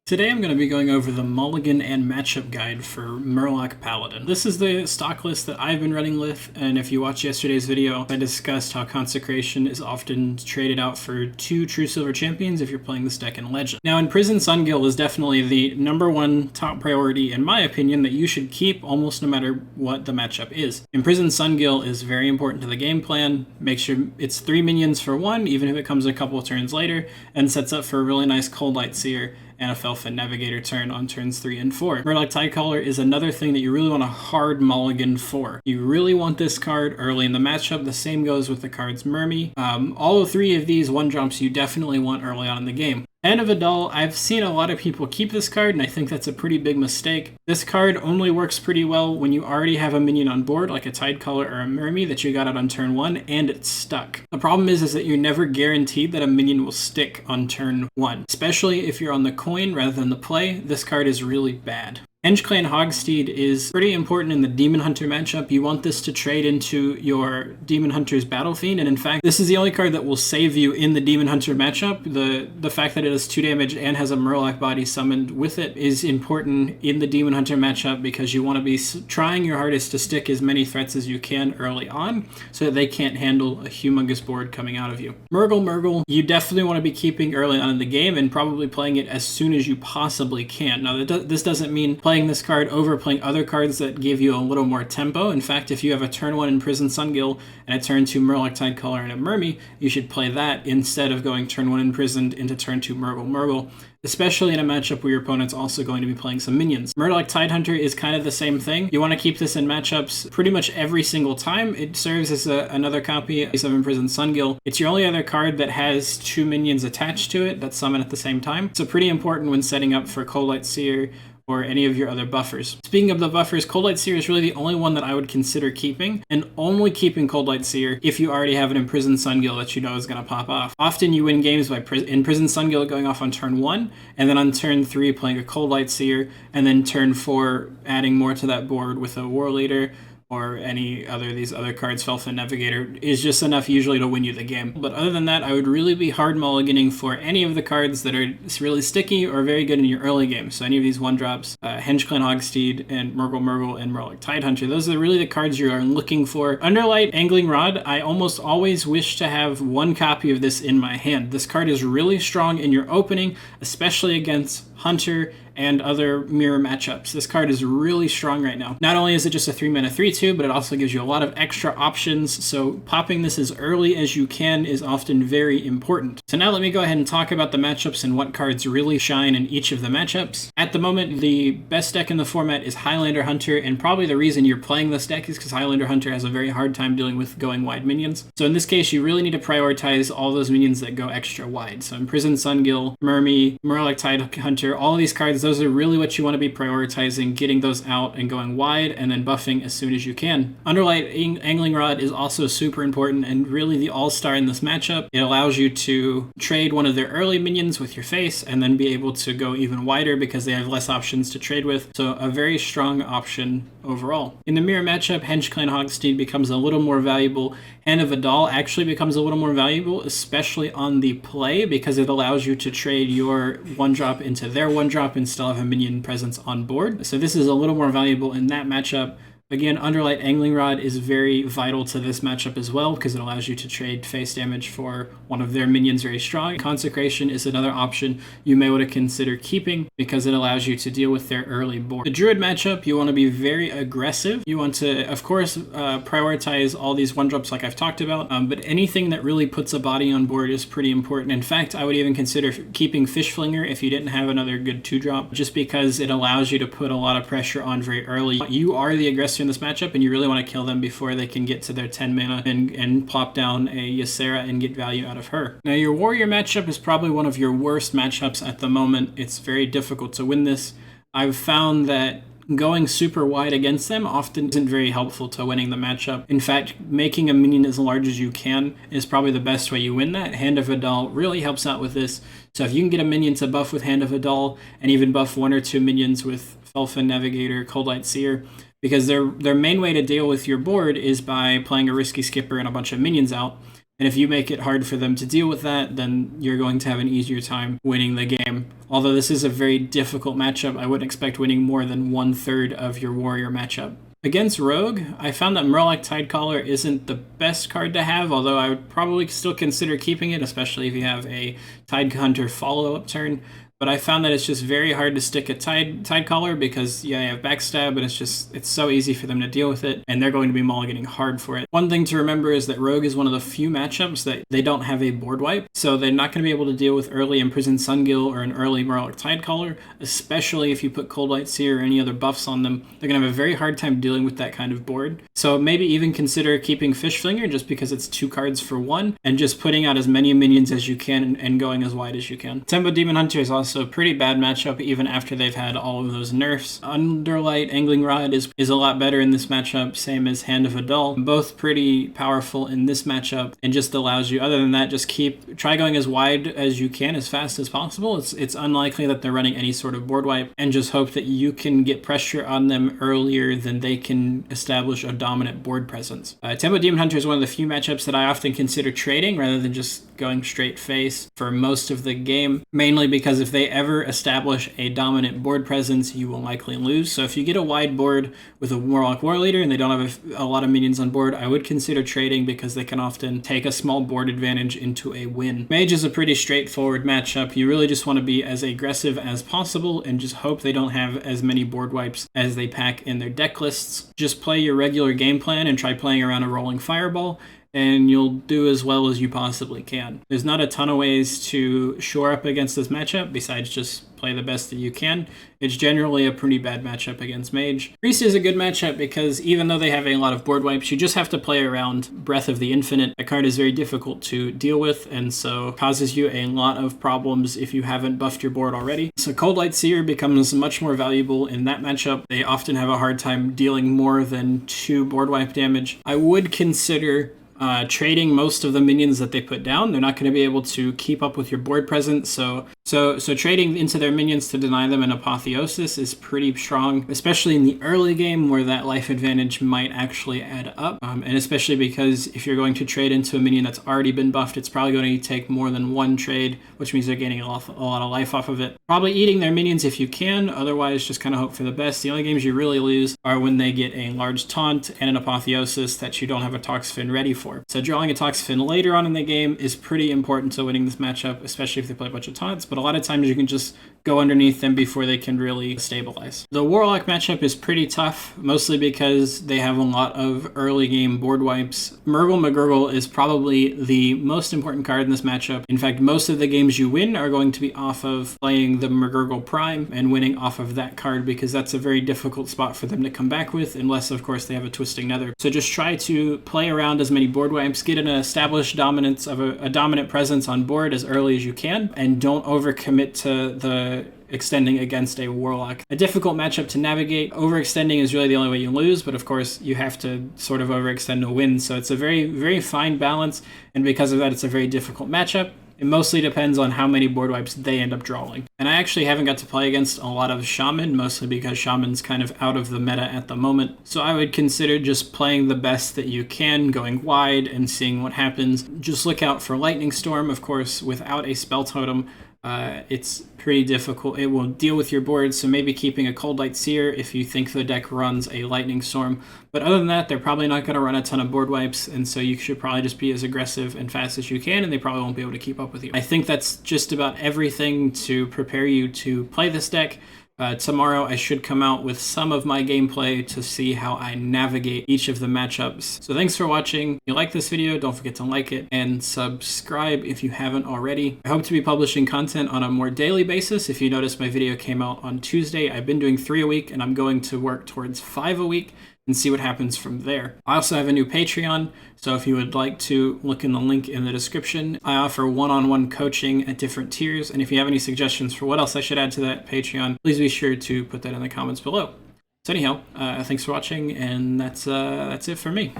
Today I'm going to be going over the Mulligan and matchup guide for Murloc Paladin. This is the stock list that I've been running with, and if you watched yesterday's video, I discussed how Consecration is often traded out for 2 Truesilver Champions if you're playing this deck in Legend. Now, Imprisoned Sungill is definitely the #1 top priority, in my opinion, that you should keep almost no matter what the matchup is. Imprisoned Sungill is very important to the game plan. Make sure it's 3 minions for 1, even if it comes a couple turns later, and sets up for a really nice Coldlight Seer and a Felfin Navigator turn on turns 3 and 4. Murloc Tidecaller is another thing that you really want a hard mulligan for. You really want this card early in the matchup. The same goes with the cards Murmy. All 3 of these 1-drops you definitely want early on in the game. Hand of Adal, I've seen a lot of people keep this card, and I think that's a pretty big mistake. This card only works pretty well when you already have a minion on board, like a Tidecaller or a Murmy that you got out on turn 1, and it's stuck. The problem is that you're never guaranteed that a minion will stick on turn 1. Especially if you're on the coin rather than the play, this card is really bad. Hench-Clan Hogsteed is pretty important in the Demon Hunter matchup. You want this to trade into your Demon Hunter's Battle Fiend, and in fact, this is the only card that will save you in the Demon Hunter matchup. The fact that it does 2 damage and has a Murloc body summoned with it is important in the Demon Hunter matchup because you want to be trying your hardest to stick as many threats as you can early on so that they can't handle a humongous board coming out of you. Murgur Murgurgle, you definitely want to be keeping early on in the game and probably playing it as soon as you possibly can. Now, this doesn't mean playing this card over playing other cards that give you a little more tempo. In fact, if you have a turn 1 Imprisoned Sungill and a turn 2 Murloc Tidecaller and a Murmy, you should play that instead of going turn 1 Imprisoned into turn 2 Murgur Murgurgle, especially in a matchup where your opponent's also going to be playing some minions. Murloc Tidehunter is kind of the same thing. You want to keep this in matchups pretty much every single time. It serves as another copy of Imprisoned Sungill. It's your only other card that has 2 minions attached to it that summon at the same time. So pretty important when setting up for Coldlight Seer or any of your other buffers. Speaking of the buffers, Coldlight Seer is really the only one that I would consider keeping, and only keeping Coldlight Seer if you already have an Imprisoned Sungill that you know is going to pop off. Often you win games by Imprisoned Sungill going off on turn 1, and then on turn 3 playing a Coldlight Seer, and then turn 4 adding more to that board with a Warleader, or any other of these other cards. Felfin Navigator is just enough usually to win you the game. But other than that, I would really be hard mulliganing for any of the cards that are really sticky or very good in your early game. So any of these 1-drops, Hench-Clan Hogsteed and Murgur Murgurgle and Murloc Tidehunter, those are really the cards you are looking for. Underlight Angling Rod, I almost always wish to have 1 copy of this in my hand. This card is really strong in your opening, especially against Hunter and other mirror matchups. This card is really strong right now. Not only is it just a 3-mana 3/2, but it also gives you a lot of extra options, so popping this as early as you can is often very important. So now let me go ahead and talk about the matchups and what cards really shine in each of the matchups. At the moment, the best deck in the format is Highlander Hunter, and probably the reason you're playing this deck is because Highlander Hunter has a very hard time dealing with going wide minions. So in this case, you really need to prioritize all those minions that go extra wide. So Imprisoned Sungill, Murmy, Murloc Tidehunter, all these cards, those are really what you want to be prioritizing, getting those out and going wide, and then buffing as soon as you can. Underlight Angling Rod is also super important and really the all-star in this matchup. It allows you to trade one of their early minions with your face and then be able to go even wider because they have less options to trade with. So a very strong option overall. In the mirror matchup, Hench-Clan Hogsteed becomes a little more valuable. Hand of Adal actually becomes a little more valuable, especially on the play, because it allows you to trade your 1-drop into their 1-drop and still have a minion presence on board. So this is a little more valuable in that matchup. Again, Underlight Angling Rod is very vital to this matchup as well because it allows you to trade face damage for one of their minions very strong. Consecration is another option you may want to consider keeping because it allows you to deal with their early board. The Druid matchup, you want to be very aggressive. You want to, of course, prioritize all these 1-drops like I've talked about, but anything that really puts a body on board is pretty important. In fact, I would even consider keeping Fishflinger if you didn't have another good 2-drop, just because it allows you to put a lot of pressure on very early. You are the aggressor in this matchup, and you really want to kill them before they can get to their 10 mana and plop down a Ysera and get value out of her. Now, your warrior matchup is probably one of your worst matchups at the moment. It's very difficult to win this. I've found that going super wide against them often isn't very helpful to winning the matchup. In fact, making a minion as large as you can is probably the best way you win that. Hand of Adal really helps out with this. So if you can get a minion to buff with Hand of Adal and even buff 1 or 2 minions with Felfin Navigator, Coldlight Seer, because their main way to deal with your board is by playing a risky skipper and a bunch of minions out. And if you make it hard for them to deal with that, then you're going to have an easier time winning the game. Although this is a very difficult matchup, I wouldn't expect winning more than 1/3 of your warrior matchup. Against Rogue, I found that Murloc Tidecaller isn't the best card to have, although I would probably still consider keeping it, especially if you have a Tidehunter follow-up turn. But I found that it's just very hard to stick a Tidecaller because, yeah, you have backstab, but it's so easy for them to deal with it, and they're going to be mulliganing hard for it. One thing to remember is that Rogue is one of the few matchups that they don't have a board wipe, so they're not going to be able to deal with early Imprisoned Sungill or an early Murloc Tidecaller, especially if you put Coldlight Seer or any other buffs on them. They're going to have a very hard time dealing with that kind of board. So maybe even consider keeping Fishflinger just because it's 2 cards for 1, and just putting out as many minions as you can and going as wide as you can. Tempo Demon Hunter is also a pretty bad matchup even after they've had all of those nerfs. Underlight Angling Rod is a lot better in this matchup, same as Hand of a Dull. Both pretty powerful in this matchup and just allows you, other than that, just try going as wide as you can as fast as possible. It's unlikely that they're running any sort of board wipe, and just hope that you can get pressure on them earlier than they can establish a dominant board presence. Tempo Demon Hunter is one of the few matchups that I often consider trading rather than just going straight face for most of the game, mainly because if they ever establish a dominant board presence, you will likely lose. So if you get a wide board with a Murloc Warleader and they don't have a lot of minions on board, I would consider trading because they can often take a small board advantage into a win. Mage is a pretty straightforward matchup. You really just want to be as aggressive as possible and just hope they don't have as many board wipes as they pack in their deck lists. Just play your regular game plan and try playing around a rolling fireball, and you'll do as well as you possibly can. There's not a ton of ways to shore up against this matchup besides just play the best that you can. It's generally a pretty bad matchup against Mage. Priest is a good matchup because even though they have a lot of board wipes, you just have to play around Breath of the Infinite. That card is very difficult to deal with, and so causes you a lot of problems if you haven't buffed your board already. So Coldlight Seer becomes much more valuable in that matchup. They often have a hard time dealing more than 2 board wipe damage. I would consider trading most of the minions that they put down. They're not going to be able to keep up with your board presence, so trading into their minions to deny them an Apotheosis is pretty strong, especially in the early game where that life advantage might actually add up, and especially because if you're going to trade into a minion that's already been buffed, it's probably going to take more than 1 trade, which means they're gaining a lot of life off of it. Probably eating their minions if you can, otherwise just kind of hope for the best. The only games you really lose are when they get a large taunt and an Apotheosis that you don't have a Toxfin ready for. So drawing a Toxfin later on in the game is pretty important to winning this matchup, especially if they play a bunch of taunts, but a lot of times you can just go underneath them before they can really stabilize. The Warlock matchup is pretty tough, mostly because they have a lot of early game board wipes. Murgur Murgurgle is probably the most important card in this matchup. In fact, most of the games you win are going to be off of playing the Murgurgle Prime and winning off of that card, because that's a very difficult spot for them to come back with, unless of course they have a Twisting Nether. So just try to play around as many board wipes, get an established dominance of a dominant presence on board as early as you can, and don't overcommit to the extending against a Warlock. A difficult matchup to navigate. Overextending is really the only way you lose, but of course you have to sort of overextend to win, so it's a very, very fine balance, and because of that it's a very difficult matchup. It mostly depends on how many board wipes they end up drawing. And I actually haven't got to play against a lot of Shaman, mostly because Shaman's kind of out of the meta at the moment. So I would consider just playing the best that you can, going wide and seeing what happens. Just look out for Lightning Storm, of course. Without a spell totem, it's pretty difficult. It will deal with your board, so maybe keeping a Coldlight Seer if you think the deck runs a Lightning Storm. But other than that, they're probably not going to run a ton of board wipes, and so you should probably just be as aggressive and fast as you can, and they probably won't be able to keep up with you. I think that's just about everything to prepare you to play this deck. Tomorrow I should come out with some of my gameplay to see how I navigate each of the matchups. So thanks for watching. If you like this video, don't forget to like it and subscribe if you haven't already. I hope to be publishing content on a more daily basis. If you notice, my video came out on Tuesday. I've been doing 3 a week, and I'm going to work towards 5 a week and see what happens from there. I also have a new Patreon, so if you would like to look in the link in the description. I offer one-on-one coaching at different tiers, and if you have any suggestions for what else I should add to that Patreon, please be sure to put that in the comments below. So anyhow, thanks for watching, and that's it for me.